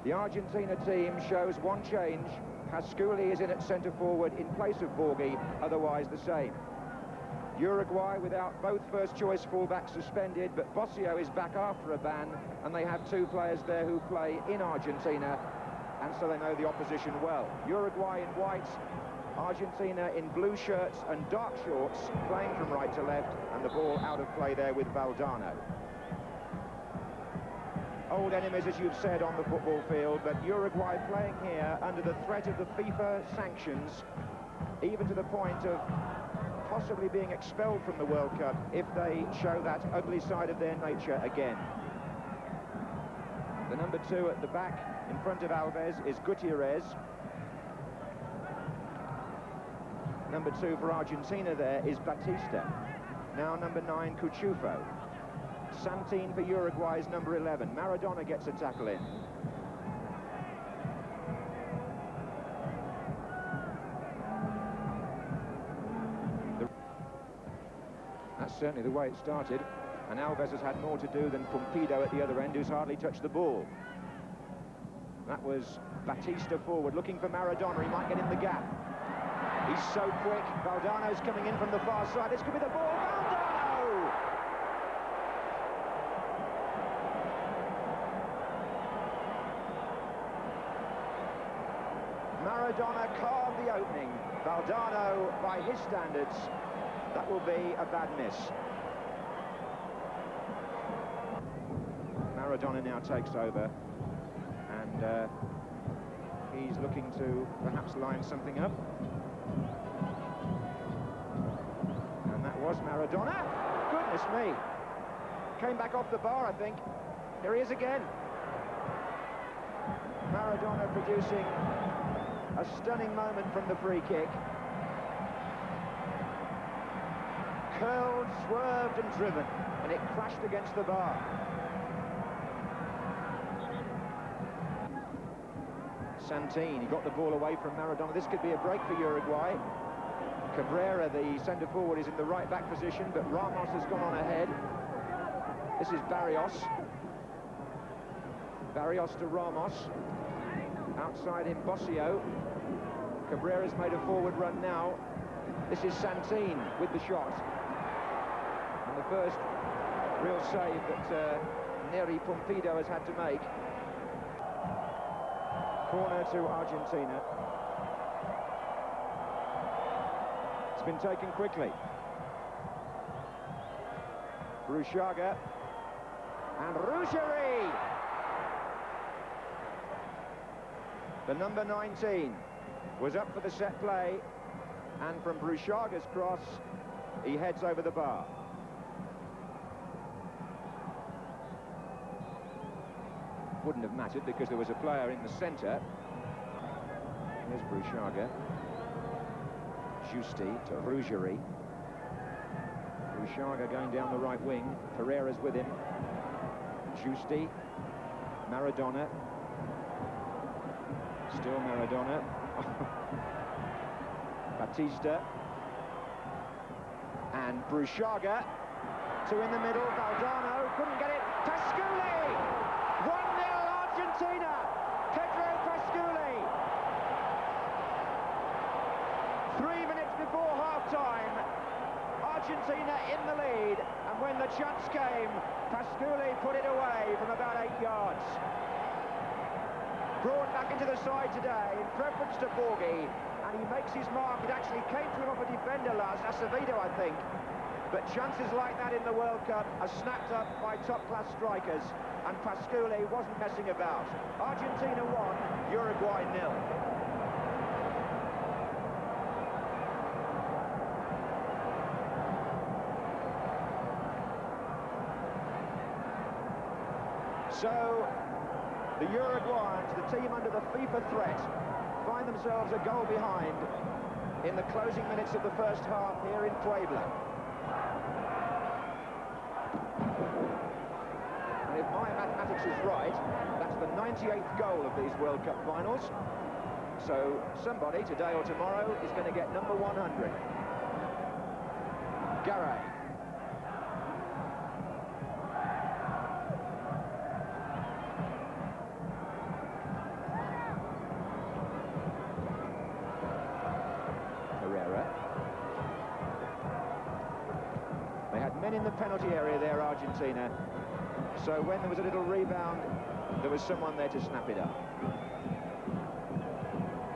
The Argentina team shows one change. Pasculi is in at centre-forward in place of Borghi, otherwise the same. Uruguay without both first-choice fullbacks suspended, but Bossio is back after a ban, and they have two players there who play in Argentina, and so they know the opposition well. Uruguay in white, Argentina in blue shirts and dark shorts, playing from right to left, and the ball out of play there with Valdano. Old enemies, as you've said, on the football field, but Uruguay playing here under the threat of the FIFA sanctions, even to the point of possibly being expelled from the World Cup if they show that ugly side of their nature again. The number 2 at the back in front of Alves is Gutierrez. Number 2 for Argentina there is Batista. Now number 9, Cuchufo. Santin for Uruguay's number 11. Maradona gets a tackle in. That's certainly the way it started, and Alves has had more to do than Pumpido at the other end, who's hardly touched the ball. That was Batista forward, looking for Maradona. He might get in the gap. He's so quick. Valdano's coming in from the far side. This could be the ball. Valdano! Maradona carved the opening. Valdano, by his standards, that will be a bad miss. Maradona now takes over, and he's looking to perhaps line something up. And that was Maradona. Goodness me. Came back off the bar, I think. Here he is again. Maradona producing a stunning moment from the free kick. Curled, swerved and driven, and it crashed against the bar. Santin, he got the ball away from Maradona. This could be a break for Uruguay. Cabrera, the centre-forward, is in the right-back position, but Ramos has gone on ahead. This is Barrios. Barrios to Ramos. Outside him, Bossio. Cabrera's made a forward run now. This is Santin with the shot. And the first real save that Neri Pumpido has had to make. Corner to Argentina. It's been taken quickly. Bruchaga. And Rougerie! The number 19 was up for the set play, and from Bruchaga's cross, he heads over the bar. Wouldn't have mattered because there was a player in the centre. Here's Bruchaga. Justi to Rougerie. Bruchaga going down the right wing. Pereira's with him. Justi. Maradona. Still Maradona. Batista. And Bruchaga. Two in the middle. Valdano couldn't get it. Pasculi! 1-0 Argentina! Pedro Pasculi! 3 minutes before half-time, Argentina in the lead, and when the chance came, Pasculi put it away from about 8 yards. Brought back into the side today in preference to Borghi, and he makes his mark. It actually came to him off a defender last, Acevedo, I think. But chances like that in the World Cup are snapped up by top-class strikers, and Pasculi wasn't messing about. Argentina 1, Uruguay 0. So, the Uruguayans, the team under the FIFA threat, find themselves a goal behind in the closing minutes of the first half here in Puebla. And if my mathematics is right, that's the 98th goal of these World Cup finals. So somebody, today or tomorrow, is going to get number 100. Garay. in the penalty area there, Argentina. So when there was a little rebound, there was someone there to snap it up.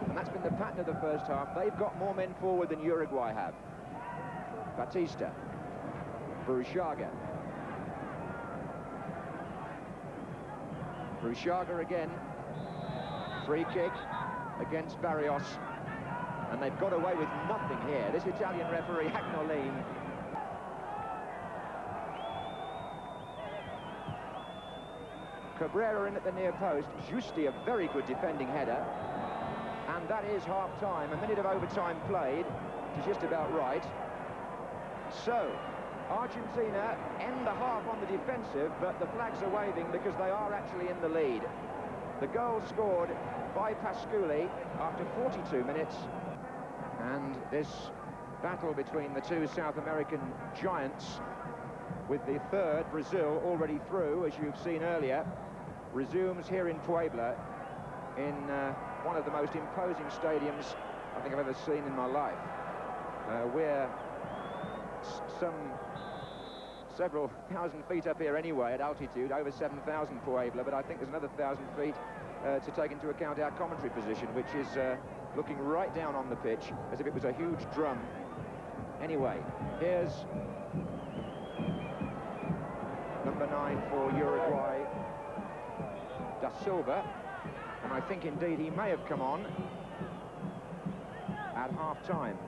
And that's been the pattern of the first half. They've got more men forward than Uruguay have. Batista. Burruchaga. Burruchaga again. Free kick against Barrios. And they've got away with nothing here. This Italian referee, Agnolin. Cabrera in at the near post. Giusti, a very good defending header. And that is half-time. A minute of overtime played, which is just about right. So, Argentina end the half on the defensive, but the flags are waving because they are actually in the lead. The goal scored by Pasculi after 42 minutes. And this battle between the two South American giants, with the third, Brazil, already through, as you've seen earlier, resumes here in Puebla, in one of the most imposing stadiums I think I've ever seen in my life. We're several thousand feet up here anyway at altitude, over 7,000 Puebla, but I think there's another 1,000 feet to take into account our commentary position, which is looking right down on the pitch as if it was a huge drum. Anyway, here's number 9 for Uruguay, Da Silva, and I think indeed he may have come on at half-time.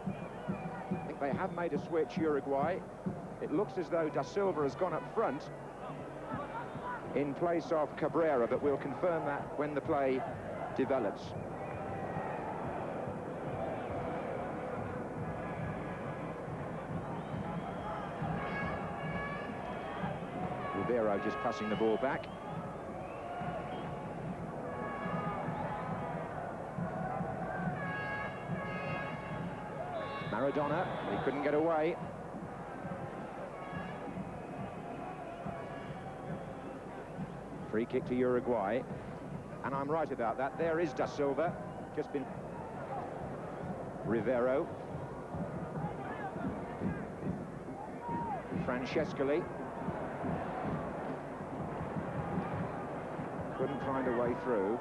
I think they have made a switch, Uruguay. It looks as though Da Silva has gone up front in place of Cabrera, but we'll confirm that when the play develops. Rivero just passing the ball back. Maradona, he couldn't get away. Free kick to Uruguay. And I'm right about that. There is Da Silva. Just been... Rivero. Francescoli. Couldn't find a way through.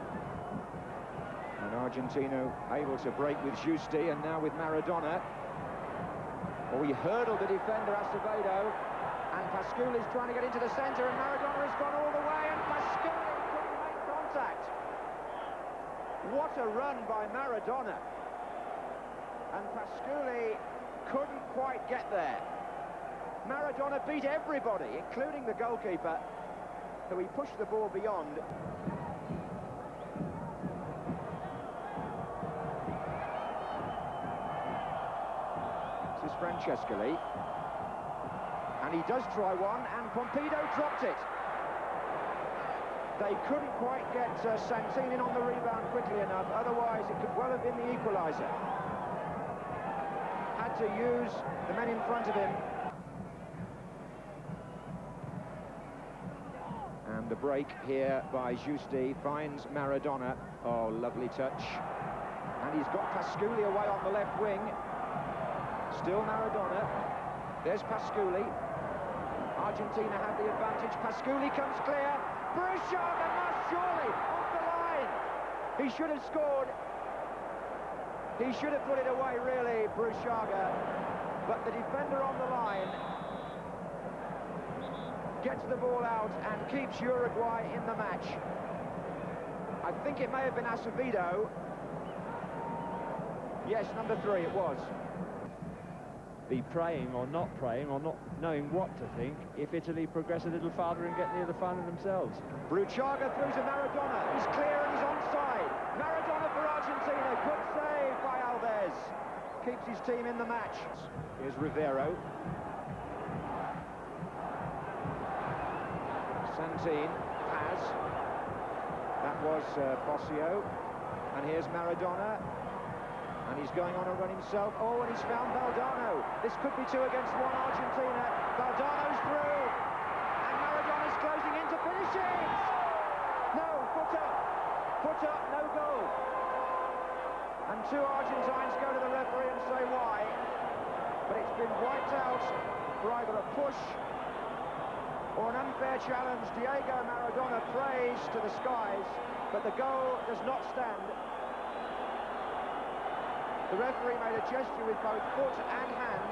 And Argentina able to break with Giusti, and now with Maradona. Oh, he hurdled the defender, Acevedo, and Pasculi's trying to get into the centre, and Maradona has gone all the way, and Pasculi couldn't make contact. What a run by Maradona. And Pasculi couldn't quite get there. Maradona beat everybody, including the goalkeeper, so he pushed the ball beyond. This is Francescoli, and he does try one, and Pompido dropped it. They couldn't quite get Santin in on the rebound quickly enough, otherwise it could well have been the equaliser. Had to use the men in front of him. And the break here by Giusti finds Maradona. Oh, lovely touch. And he's got Pasculi away on the left wing. Still Maradona. There's Pasculi. Argentina have the advantage. Pasculi comes clear. Burruchaga must surely off the line. He should have scored. He should have put it away, really, Burruchaga. But the defender on the line gets the ball out and keeps Uruguay in the match. I think it may have been Acevedo. Yes, number 3 it was. Be praying or not knowing what to think if Italy progress a little farther and get near the final themselves. Burruchaga through to Maradona. He's clear and he's onside. Maradona for Argentina. Good save by Alves. Keeps his team in the match. Here's Rivero. Santin has. That was Bossio. And here's Maradona. And he's going on a run himself. Oh, and he's found Valdano. This could be 2 against 1 Argentina. Valdano's through. And Maradona's closing in to finish it. No, foot up. Foot up, no goal. And 2 Argentines go to the referee and say why. But it's been wiped out for either a push or an unfair challenge. Diego Maradona prays to the skies, but the goal does not stand. The referee made a gesture with both foot and hand.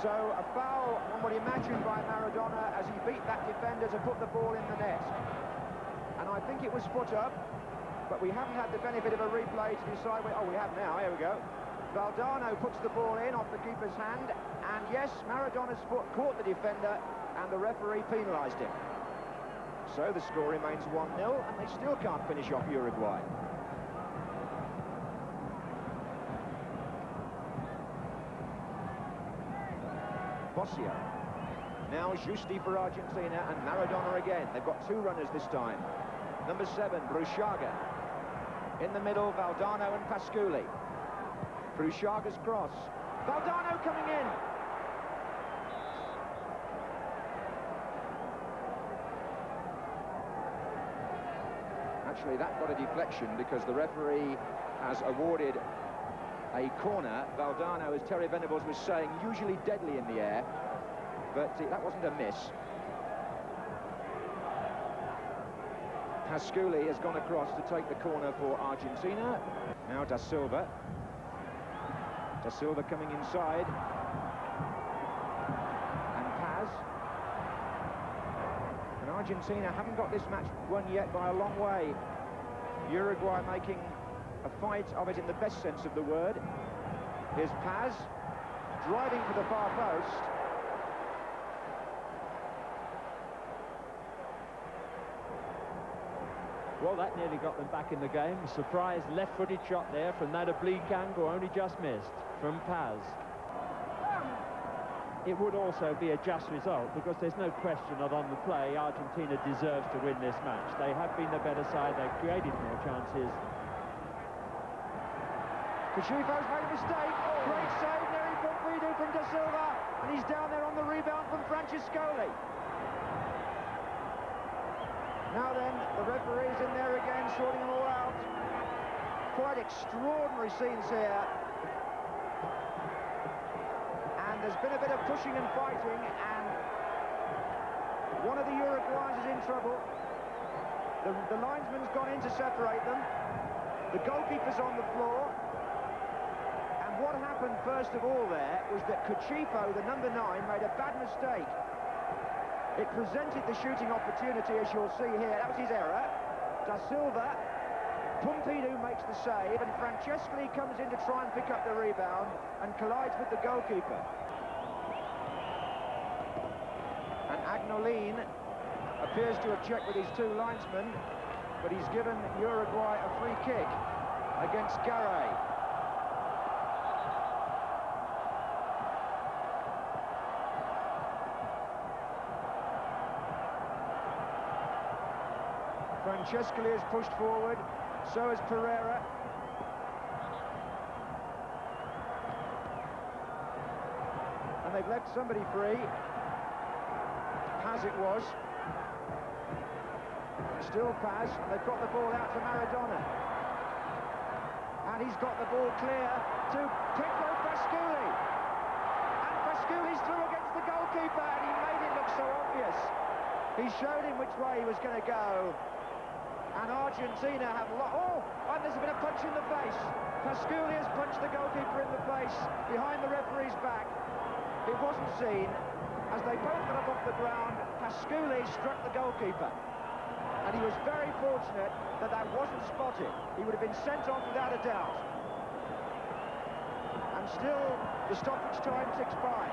So a foul, one would imagine, by Maradona as he beat that defender to put the ball in the net. And I think it was foot up, but we haven't had the benefit of a replay to decide where... Oh, we have now, here we go. Valdano puts the ball in off the keeper's hand, and yes, Maradona's foot caught the defender, and the referee penalised him. So the score remains 1-0, and they still can't finish off Uruguay. Bossio. Now Justi for Argentina, and Maradona again. They've got two runners this time. Number 7, Bruchaga. In the middle, Valdano and Pasculi. Bruchaga's cross. Valdano coming in. Actually, that got a deflection because the referee has awarded a corner. Valdano, as Terry Venables was saying, usually deadly in the air, but that wasn't a miss. Pasculi has gone across to take the corner for Argentina. Now Da Silva. Da Silva coming inside. And Paz. And Argentina haven't got this match won yet by a long way. Uruguay making a fight of it in the best sense of the word. Here's Paz, driving for the far post. Well, that nearly got them back in the game. A surprise left-footed shot there from that oblique angle, only just missed from Paz. It would also be a just result because there's no question that on the play Argentina deserves to win this match. They have been the better side, they've created more chances. Cachifo's made a mistake. Great save, Neri Pompidou from Da Silva, and he's down there on the rebound from Francescoli. Now then, the referee's in there again, sorting them all out. Quite extraordinary scenes here. And there's been a bit of pushing and fighting, and one of the Uruguayans is in trouble. The linesman's gone in to separate them. The goalkeeper's on the floor. And what happened first of all there was that Cachifo, the number 9, made a bad mistake. It presented the shooting opportunity, as you'll see here. That was his error. Da Silva, Pompidou makes the save, and Francescoli comes in to try and pick up the rebound and collides with the goalkeeper. And Agnolin appears to have checked with his two linesmen, but he's given Uruguay a free kick against Garay. Francescoli is pushed forward, so is Pereira. And they've left somebody free. Paz it was. Still Paz, and they've got the ball out to Maradona. And he's got the ball clear to Pedro Pasculi. And Pasculi's through against the goalkeeper, and he made it look so obvious. He showed him which way he was going to go. And Argentina have and there's been a punch in the face. Pasculi has punched the goalkeeper in the face behind the referee's back. It wasn't seen. As they both got up off the ground, Pasculi struck the goalkeeper. And he was very fortunate that that wasn't spotted. He would have been sent off without a doubt. And still, the stoppage time ticks by.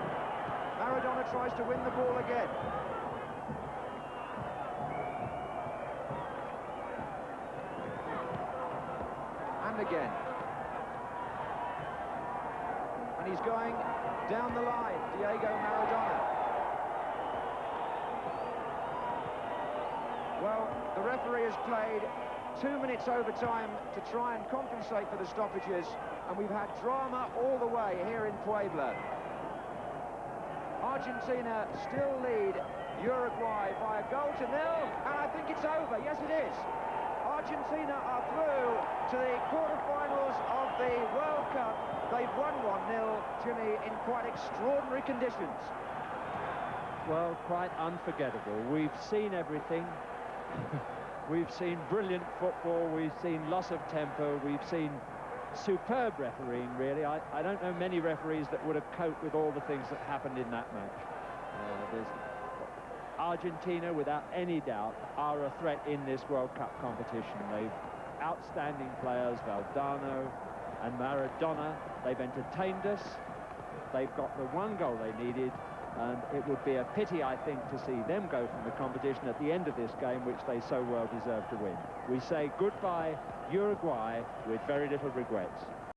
Maradona tries to win the ball again. Again, and he's going down the line, Diego Maradona. Well, the referee has played 2 minutes overtime to try and compensate for the stoppages, and we've had drama all the way here in Puebla. Argentina still lead Uruguay by 1-0, and I think it's over. Yes, it is. Argentina are through to the quarter-finals of the World Cup. They've won 1-0, Jimmy, in quite extraordinary conditions. Well, quite unforgettable. We've seen everything. We've seen brilliant football, we've seen loss of tempo, we've seen superb refereeing, really. I don't know many referees that would have coped with all the things that happened in that match. Argentina, without any doubt, are a threat in this World Cup competition. They've outstanding players, Valdano and Maradona. They've entertained us. They've got the one goal they needed, and it would be a pity, I think, to see them go from the competition at the end of this game, which they so well deserve to win. We say goodbye, Uruguay, with very little regrets.